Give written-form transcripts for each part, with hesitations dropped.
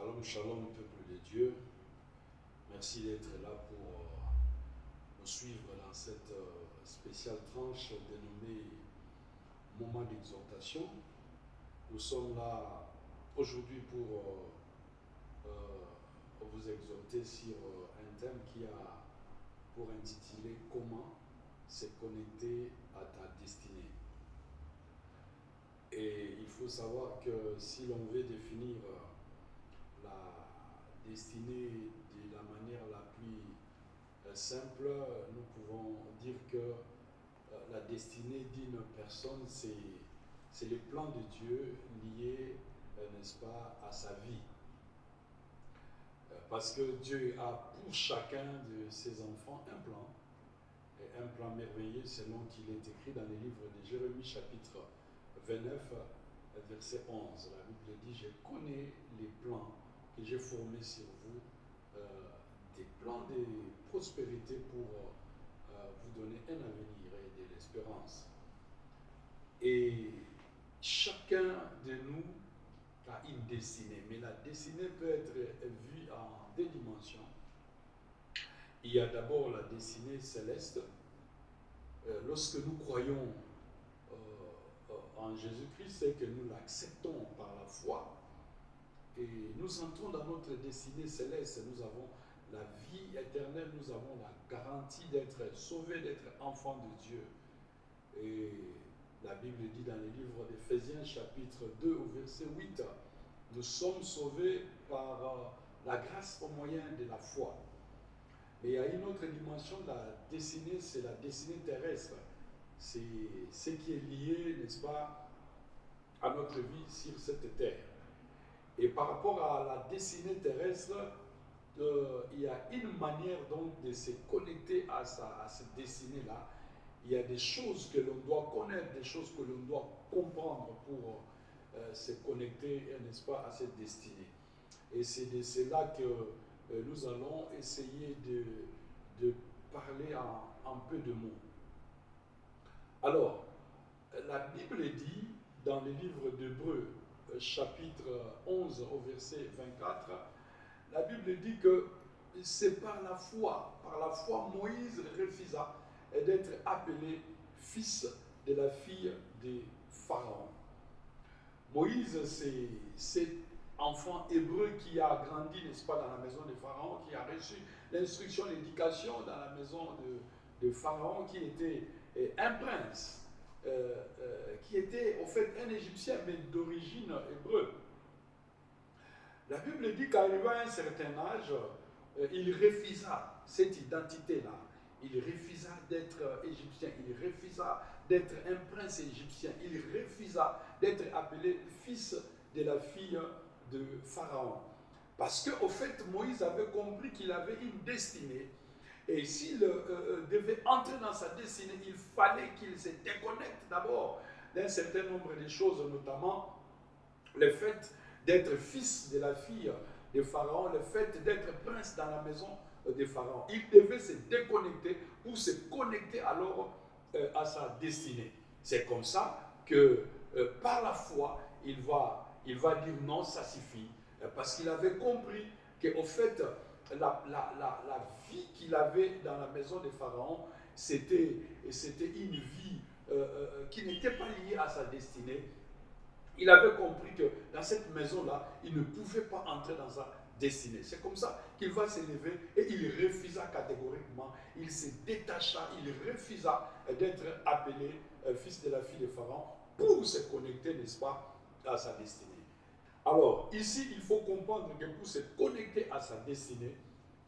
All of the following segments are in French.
Shalom, shalom, peuple de Dieu. Merci d'être là pour nous suivre dans cette spéciale tranche dénommée Moment d'exhortation. Nous sommes là aujourd'hui pour vous exhorter sur un thème qui a pour intitulé Comment se connecter à ta destinée. Et il faut savoir que si l'on veut définir la destinée de la manière la plus simple, nous pouvons dire que la destinée d'une personne, c'est le plan de Dieu lié, n'est-ce pas, à sa vie. Parce que Dieu a pour chacun de ses enfants un plan, et un plan merveilleux selon qu'il est écrit dans le livre de Jérémie chapitre 29, verset 11. La Bible dit, je connais les plans que j'ai formés sur vous, des plans de prospérité pour vous donner un avenir et de l'espérance. Et chacun de nous a une destinée, mais la destinée peut être vue en deux dimensions. Il y a d'abord la destinée céleste. Lorsque nous croyons en Jésus-Christ, c'est que nous l'acceptons par la foi et nous entrons dans notre destinée céleste. Nous avons la vie éternelle, nous avons la garantie d'être sauvés, d'être enfants de Dieu. Et la Bible dit dans le livre d'Éphésiens chapitre 2 au verset 8, nous sommes sauvés par la grâce au moyen de la foi. Mais il y a une autre dimension de la destinée, c'est la destinée terrestre. C'est ce qui est lié, n'est-ce pas, à notre vie sur cette terre. Et par rapport à la destinée terrestre, il y a une manière donc de se connecter à cette destinée-là. Il y a des choses que l'on doit connaître, des choses que l'on doit comprendre pour se connecter, n'est-ce pas, à cette destinée. Et c'est de cela que nous allons essayer de parler en peu de mots. Alors, la Bible dit dans le livre d'Hébreux, chapitre 11 au verset 24, la Bible dit que c'est par la foi Moïse refusa d'être appelé fils de la fille de Pharaon. Moïse, c'est cet enfant hébreu qui a grandi, n'est-ce pas, dans la maison de Pharaon, qui a reçu l'instruction, l'éducation dans la maison de Pharaon, qui était un prince, qui était au fait un Égyptien, mais d'origine hébreu. La Bible dit qu'arrivé à un certain âge, il refusa cette identité-là. Il refusa d'être égyptien, il refusa d'être un prince égyptien, il refusa d'être appelé fils de la fille de Pharaon. Parce qu'au fait, Moïse avait compris qu'il avait une destinée. Et s'il devait entrer dans sa destinée, il fallait qu'il se déconnecte d'abord d'un certain nombre de choses, notamment le fait d'être fils de la fille de Pharaon, le fait d'être prince dans la maison de Pharaon. Il devait se déconnecter pour se connecter alors à sa destinée. C'est comme ça que par la foi, il va dire non, ça suffit. Parce qu'il avait compris qu'au fait, la vie qu'il avait dans la maison de Pharaon, c'était une vie qui n'était pas liée à sa destinée. Il avait compris que dans cette maison-là, il ne pouvait pas entrer dans sa destinée. C'est comme ça qu'il va s'élever et il refusa catégoriquement, il se détacha, il refusa d'être appelé fils de la fille de Pharaon pour se connecter, n'est-ce pas, à sa destinée. Alors, ici, il faut comprendre que pour se connecter à sa destinée,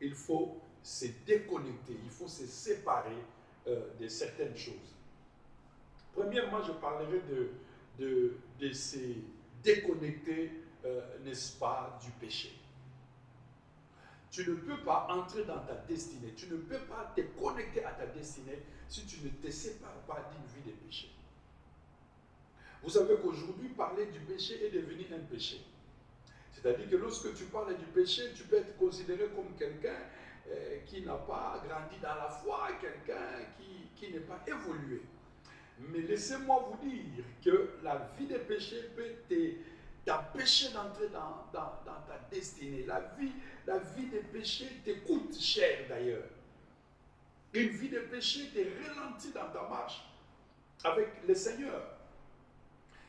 il faut se déconnecter, il faut se séparer de certaines choses. Premièrement, je parlerai de se déconnecter, n'est-ce pas, du péché. Tu ne peux pas entrer dans ta destinée, tu ne peux pas te connecter à ta destinée si tu ne te sépares pas d'une vie de péché. Vous savez qu'aujourd'hui, parler du péché est devenu un péché. C'est-à-dire que lorsque tu parles du péché, tu peux être considéré comme quelqu'un qui n'a pas grandi dans la foi, quelqu'un qui n'est pas évolué. Mais laissez-moi vous dire que la vie de péché peut t'empêcher d'entrer dans ta destinée. La vie des péchés te coûte cher d'ailleurs. Une vie de péché te ralentit dans ta marche avec le Seigneur.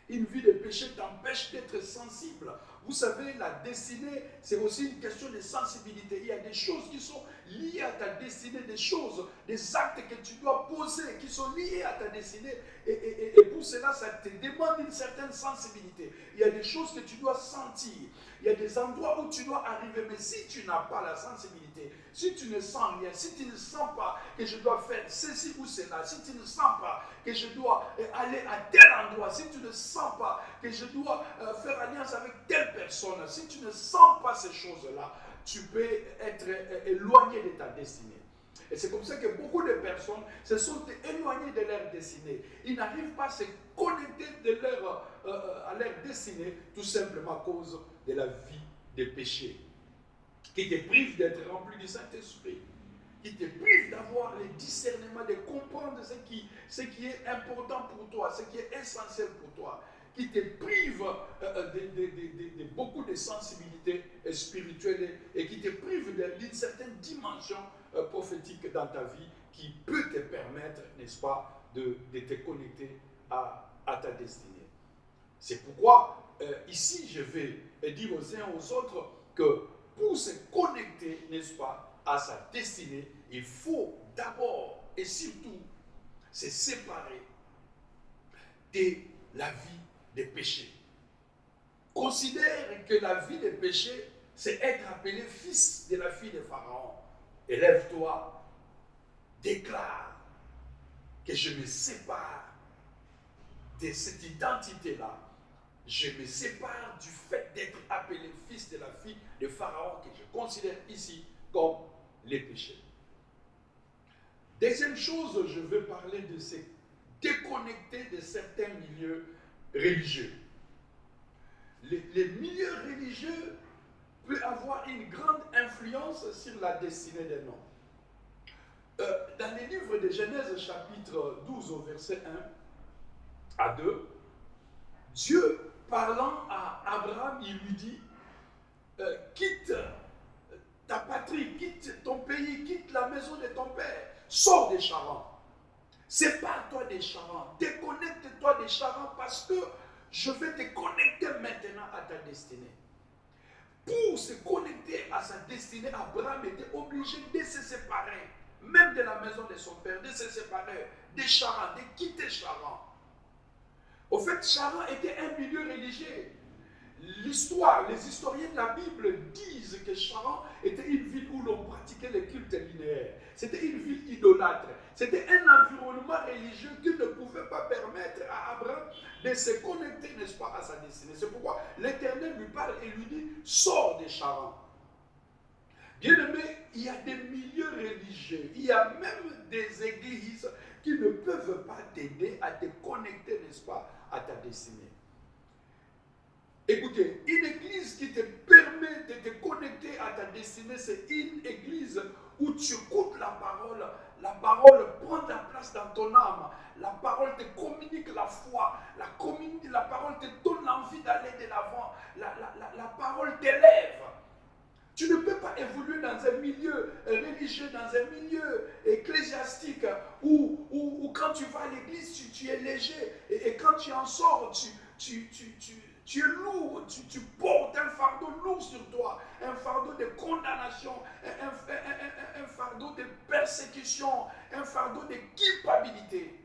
Une vie de péché t'empêche d'être sensible. Vous savez, la destinée, c'est aussi une question de sensibilité. Il y a des choses qui sont liées à ta destinée, des choses, des actes que tu dois poser, qui sont liés à ta destinée. Et pour cela, ça te demande une certaine sensibilité. Il y a des choses que tu dois sentir. Il y a des endroits où tu dois arriver. Mais si tu n'as pas la sensibilité, si tu ne sens rien, si tu ne sens pas que je dois faire ceci ou cela, si tu ne sens pas que je dois aller à tel endroit, si tu ne sens pas que je dois faire alliance avec telle personne, si tu ne sens pas ces choses-là, tu peux être éloigné de ta destinée. Et c'est comme ça que beaucoup de personnes se sont éloignées de leur destinée. Ils n'arrivent pas à se connecter à leur destinée, tout simplement à cause de la vie des péchés, qui te prive d'être rempli du Saint-Esprit, qui te prive d'avoir le discernement, de comprendre ce qui est important pour toi, ce qui est essentiel pour toi, qui te prive de beaucoup de sensibilité spirituelle et qui te prive d'une certaine dimension prophétique dans ta vie qui peut te permettre, n'est-ce pas, de te connecter à ta destinée. C'est pourquoi ici je vais dire aux uns aux autres que pour se connecter, n'est-ce pas, à sa destinée, il faut d'abord et surtout se séparer de la vie des péchés. Considère que la vie des péchés, c'est être appelé fils de la fille de Pharaon. Élève-toi, déclare que je me sépare de cette identité-là. Je me sépare du fait d'être appelé fils de la fille de Pharaon, que je considère ici comme les péchés. Deuxième chose, je veux parler de se déconnecter de certains milieux religieux. Les milieux religieux peuvent avoir une grande influence sur la destinée des hommes. Dans les livres de Genèse, chapitre 12, au verset 1 à 2, Dieu, parlant à Abraham, il lui dit quitte ta patrie, quitte ton pays, quitte la maison de ton père, sors des Charans. Sépare-toi des Charans, déconnecte-toi des Charans parce que je vais te connecter maintenant à ta destinée. Pour se connecter à sa destinée, Abraham était obligé de se séparer, même de la maison de son père, de se séparer des Charans, de quitter Charan. Au fait, Charan était un milieu religieux. L'histoire, les historiens de la Bible disent que Charan était une ville où l'on pratiquait les cultes linéaires. C'était une ville idolâtre. C'était un environnement religieux qui ne pouvait pas permettre à Abraham de se connecter, n'est-ce pas, à sa destinée. C'est pourquoi l'Éternel lui parle et lui dit « Sors de Charan ». Bien-aimé, il y a des milieux religieux, il y a même des églises qui ne peuvent pas t'aider à te connecter, n'est-ce pas, à ta destinée. Écoutez, une église qui te permet de te connecter à ta destinée, c'est une église où tu écoutes la parole prend la place dans ton âme, la parole te communique la foi, la parole te donne l'envie d'aller de l'avant, la parole t'élève. Tu ne peux pas évoluer dans un milieu religieux, dans un milieu ecclésiastique où quand tu vas à l'église, tu es léger et quand tu en sors, tu es lourd, tu portes un fardeau lourd sur toi, un fardeau de condamnation, un fardeau de persécution, un fardeau de culpabilité.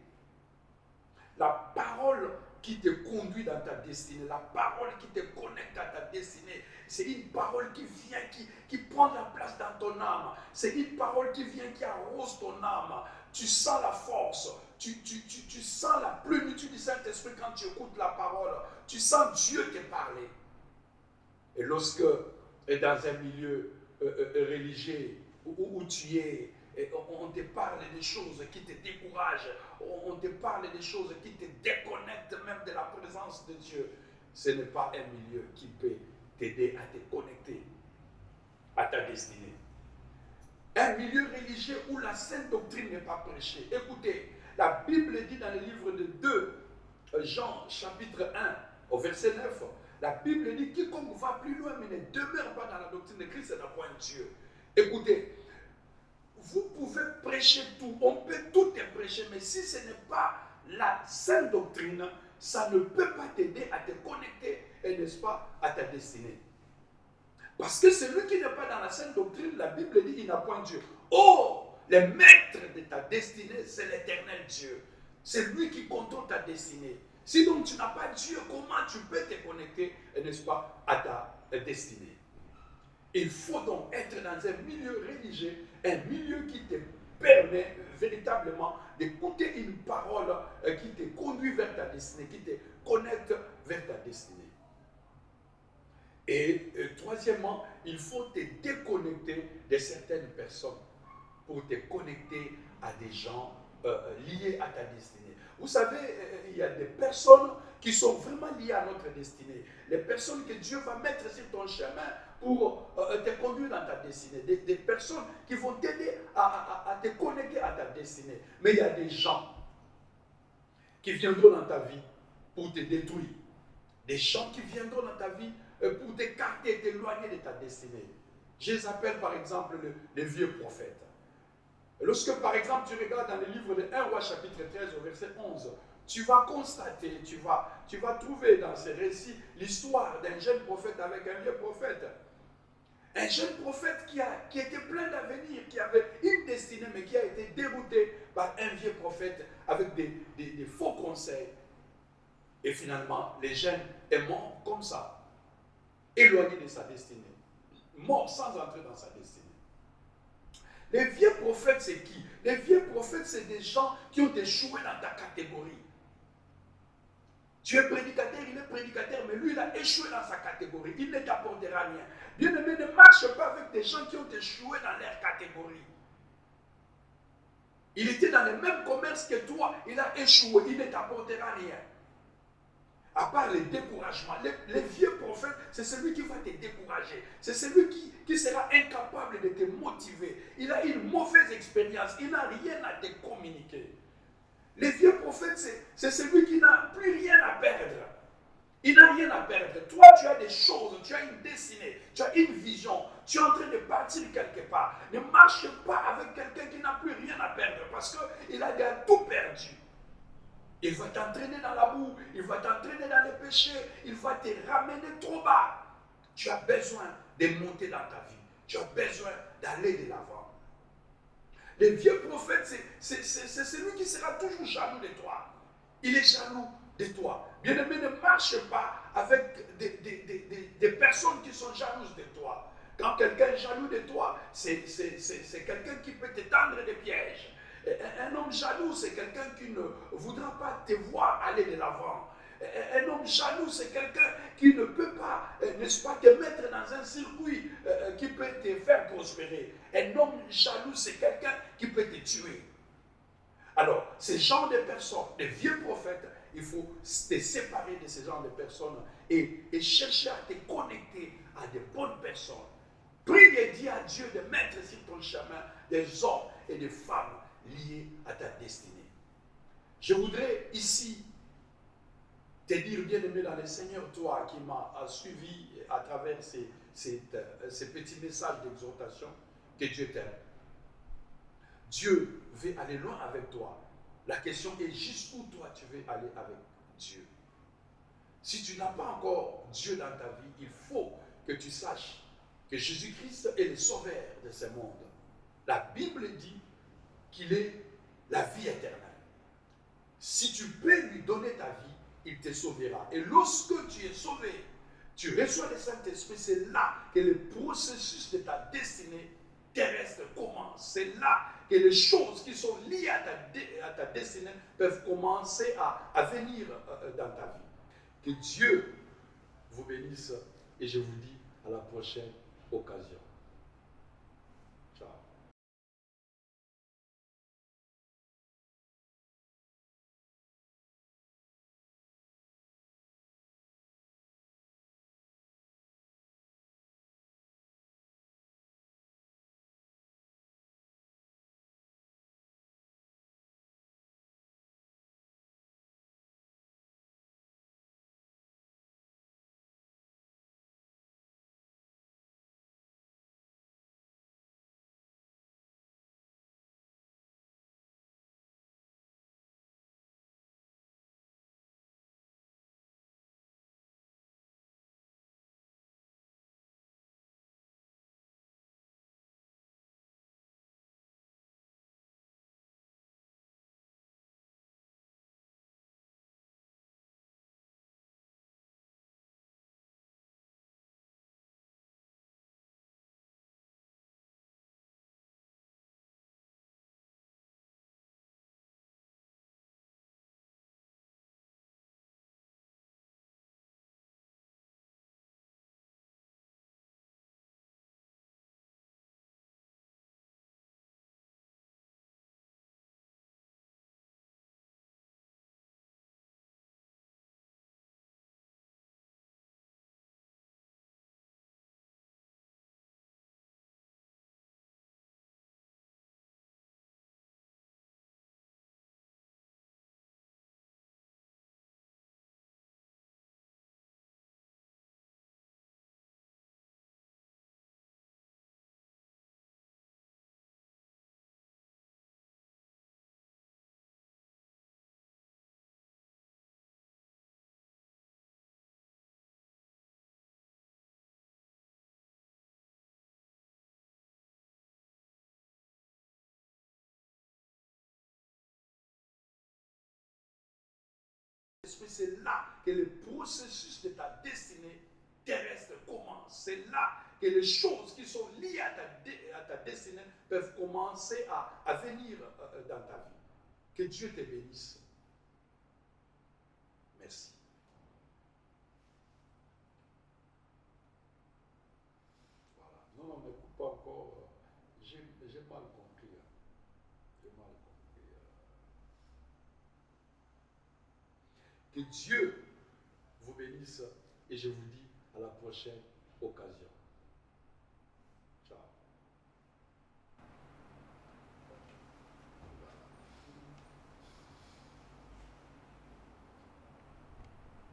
La parole qui te conduit dans ta destinée, la parole qui te connecte à ta destinée, c'est une parole qui vient, qui prend la place dans ton âme. C'est une parole qui vient, qui arrose ton âme. Tu sens la force, tu sens la plénitude du Saint-Esprit quand tu écoutes la parole. Tu sens Dieu te parler. Et lorsque, dans un milieu religieux où tu es, on te parle des choses qui te découragent, on te parle des choses qui te déconnectent même de la présence de Dieu, ce n'est pas un milieu qui peut t'aider à te connecter à ta destinée. Un milieu religieux où la sainte doctrine n'est pas prêchée. Écoutez, la Bible dit dans le livre de 2 Jean, chapitre 1, au verset 9, La Bible dit quiconque va plus loin mais ne demeure pas dans la doctrine de Christ n'a point Dieu. Écoutez, vous pouvez prêcher tout, on peut tout te prêcher, mais si ce n'est pas la sainte doctrine, ça ne peut pas t'aider à te connecter, n'est-ce pas, à ta destinée. Parce que celui qui n'est pas dans la sainte doctrine, la Bible dit il n'a point Dieu. Oh, le maître de ta destinée, c'est l'éternel Dieu. C'est lui qui contrôle ta destinée. Si donc tu n'as pas Dieu, comment tu peux te connecter, n'est-ce pas, à ta destinée? Il faut donc être dans un milieu religieux, un milieu qui te permet véritablement d'écouter une parole qui te conduit vers ta destinée, qui te connecte vers ta destinée. Et troisièmement, il faut te déconnecter de certaines personnes pour te connecter à des gens liés à ta destinée. Vous savez, il y a des personnes qui sont vraiment liées à notre destinée. Les personnes que Dieu va mettre sur ton chemin pour te conduire dans ta destinée. Des personnes qui vont t'aider à te connecter à ta destinée. Mais il y a des gens qui viendront dans ta vie pour te détruire. Des gens qui viendront dans ta vie pour t'écarter, t'éloigner de ta destinée. Je les appelle par exemple les vieux prophètes. Lorsque par exemple tu regardes dans le livre de 1 Roi chapitre 13 au verset 11, tu vas constater, tu vas trouver dans ces récits l'histoire d'un jeune prophète avec un vieux prophète. Un jeune prophète qui était plein d'avenir, qui avait une destinée, mais qui a été dérouté par un vieux prophète avec des faux conseils. Et finalement, le jeune est mort comme ça, éloigné de sa destinée, mort sans entrer dans sa destinée. Les vieux prophètes, c'est qui? Les vieux prophètes, c'est des gens qui ont échoué dans ta catégorie. Tu es prédicateur, il est prédicateur, mais lui, il a échoué dans sa catégorie. Il ne t'apportera rien. Bien-aimé, ne marche pas avec des gens qui ont échoué dans leur catégorie. Il était dans le même commerce que toi, il a échoué, il ne t'apportera rien. À part le découragement. Les vieux prophètes, c'est celui qui va te décourager. C'est celui qui sera incapable de te motiver. Il a une mauvaise expérience. Il n'a rien à te communiquer. Les vieux prophètes, c'est celui qui n'a plus rien à perdre. Il n'a rien à perdre. Toi, tu as des choses, tu as une destinée, tu as une vision. Tu es en train de partir quelque part. Ne marche pas avec quelqu'un qui n'a plus rien à perdre parce qu'il a déjà tout perdu. Il va t'entraîner dans la boue, il va t'entraîner dans les péchés, il va te ramener trop bas. Tu as besoin de monter dans ta vie. Tu as besoin d'aller de l'avant. Le vieux prophète, c'est celui qui sera toujours jaloux de toi. Il est jaloux de toi. Bien-aimé, ne marche pas avec des personnes qui sont jalouses de toi. Quand quelqu'un est jaloux de toi, c'est quelqu'un qui peut te tendre des pièges. Un homme jaloux, c'est quelqu'un qui ne voudra pas te voir aller de l'avant. Un homme jaloux, c'est quelqu'un qui ne peut pas, n'est-ce pas, te mettre dans un circuit qui peut te faire prospérer. Un homme jaloux, c'est quelqu'un qui peut te tuer. Alors, ces genres de personnes, les vieux prophètes, il faut te séparer de ces genres de personnes et chercher à te connecter à de bonnes personnes. Prie et dis à Dieu de mettre sur ton chemin des hommes et des femmes liés à ta destinée. Je voudrais ici te dire, bien-aimé dans le Seigneur, toi qui m'as suivi à travers ces petits messages d'exhortation, que Dieu t'aime. Dieu veut aller loin avec toi. La question est jusqu'où toi tu veux aller avec Dieu. Si tu n'as pas encore Dieu dans ta vie, il faut que tu saches que Jésus-Christ est le sauveur de ce monde. La Bible dit qu'il est la vie éternelle. Si tu peux lui donner ta vie, il te sauvera. Et lorsque tu es sauvé, tu reçois le Saint-Esprit, c'est là que le processus de ta destinée terrestre commence. C'est là que les choses qui sont liées à ta destinée peuvent commencer à venir dans ta vie. Que Dieu vous bénisse et je vous dis à la prochaine occasion. c'est là que le processus de ta destinée terrestre commence. C'est là que les choses qui sont liées à ta destinée peuvent commencer à venir dans ta vie. Que Dieu te bénisse. Merci. Voilà. Non, ne coupe pas encore. J'ai mal compris. J'ai mal compris. Que Dieu vous bénisse et je vous dis à la prochaine occasion.